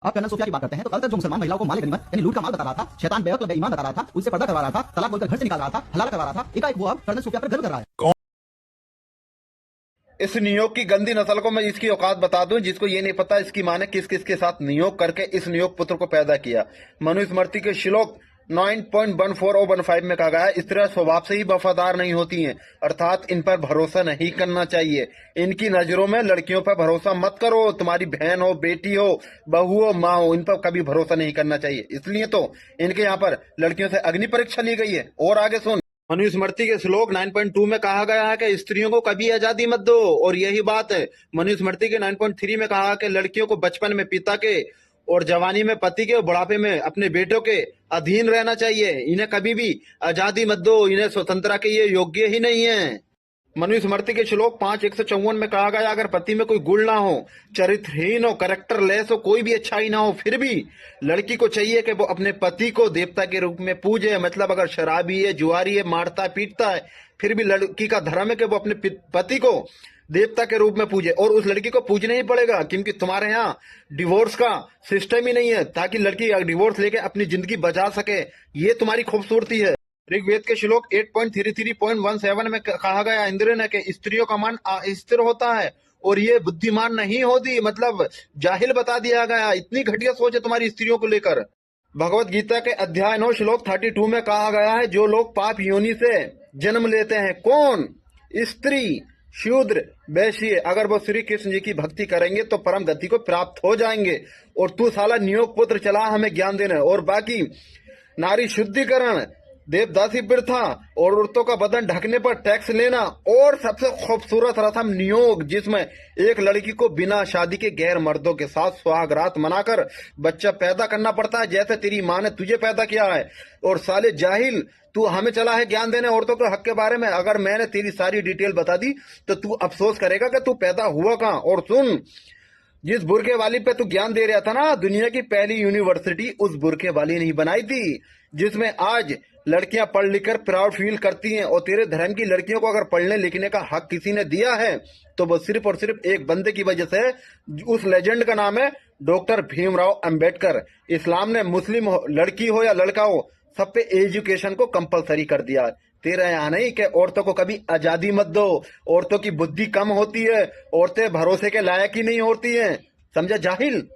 आप colonel Sophia की बात करते हैं तो कल तक जो मुसलमान महिलाओं को माल गनीमत यानी लूट का माल बता रहा था, शैतान बेअक्ल बेईमान बता रहा था, उससे पर्दा करवा रहा था, तलाक बोलकर घर से निकाल रहा था, हलाल करवा रहा था, एकाएक वो अब कर्नल सोफिया पर गर्व कर रहा है। इस नियोग की गंदी नस्ल को मैं इसकी औकात बता दूं, जिसको ये नहीं पता इसकी माँ ने किस किस के साथ नियोग करके इस नियोग पुत्र को पैदा किया। मनुस्मृति के श्लोक 9.14 में कहा गया है, स्त्रियां स्वभाव से ही वफादार नहीं होती हैं, अर्थात इन पर भरोसा नहीं करना चाहिए। इनकी नजरों में लड़कियों पर भरोसा मत करो। तुम्हारी बहन हो, बेटी हो, बहू हो, माँ हो, इन पर कभी भरोसा नहीं करना चाहिए। इसलिए तो इनके यहाँ पर लड़कियों से अग्नि परीक्षा ली गई है। और आगे सुन, मनुस्मृति के श्लोक 9.2 में कहा गया है कि स्त्रियों को कभी आजादी मत दो, और यही बात है मनुस्मृति के 9.3 में कहा कि लड़कियों को बचपन में पिता के और जवानी में पति के और बुढ़ापे में अपने बेटों के अधीन रहना चाहिए। इन्हें कभी भी आजादी मत दो, इन्हें स्वतंत्रता के ये योग्य ही नहीं है। मनुस्मृति के श्लोक 5:154 में कहा गया, अगर पति में कोई गुण ना हो, चरित्रहीन हो, कैरेक्टर लेस हो, कोई भी अच्छाई ना हो, फिर भी लड़की को चाहिए कि वो अपने पति को देवता के रूप में पूजे। मतलब अगर शराबी है, जुआरी है, मारता है, पीटता है, फिर भी लड़की का धर्म है कि वो अपने पति को देवता के रूप में पूजे। और उस लड़की को पूजना ही पड़ेगा, क्योंकि तुम्हारे यहाँ डिवोर्स का सिस्टम ही नहीं है, ताकि लड़की डिवोर्स लेके अपनी जिंदगी बचा सके। ये तुम्हारी खूबसूरती है। ऋग्वेद के श्लोक 8.33.17 में कहा गया, इंद्र ने कि स्त्रियों का मन अस्थिर होता है और ये बुद्धिमान नहीं होती। मतलब जाहिल बता दिया गया। इतनी घटिया सोच है तुम्हारी स्त्रियों को लेकर। भगवत गीता के अध्याय 9 श्लोक 32 में कहा गया है, जो लोग पाप योनि से जन्म लेते हैं, कौन? स्त्री, शूद्र, वैश्य, अगर वो श्री कृष्ण जी की भक्ति करेंगे तो परम गति को प्राप्त हो जाएंगे। और तू साला नियोग पुत्र चला हमें ज्ञान देना। और बाकी नारी शुद्धिकरण, देवदासी प्रथा और औरतों का बदन ढकने पर टैक्स लेना, और सबसे खूबसूरत रस्म नियोग, जिसमें एक लड़की को बिना शादी के गैर मर्दों के साथ सुहागरात मनाकर बच्चा पैदा करना पड़ता है, जैसे तेरी माँ ने तुझे पैदा किया है। और साले जाहिल, तू हमें चला है ज्ञान देने औरतों के हक के बारे में। अगर मैंने तेरी सारी डिटेल बता दी तो तू अफसोस करेगा कि तू पैदा हुआ कहाँ। और सुन, जिस बुरके वाली पे तू ज्ञान दे रहा था ना, दुनिया की पहली यूनिवर्सिटी उस बुरके वाली नहीं बनाई थी, जिसमें आज लड़कियां पढ़ लिख कर प्राउड फील करती हैं। और तेरे धर्म की लड़कियों को अगर पढ़ने लिखने का हक किसी ने दिया है तो वो सिर्फ और सिर्फ एक बंदे की वजह से। उस लेजेंड का नाम है डॉक्टर भीमराव अंबेडकर। इस्लाम ने मुस्लिम लड़की हो या लड़का हो, सब पे एजुकेशन को कंपलसरी कर दिया। तेरा यहाँ नहीं कि औरतों को कभी आजादी मत दो, औरतों की बुद्धि कम होती है, औरतें भरोसे के लायक ही नहीं होती हैं। समझा जाहिल?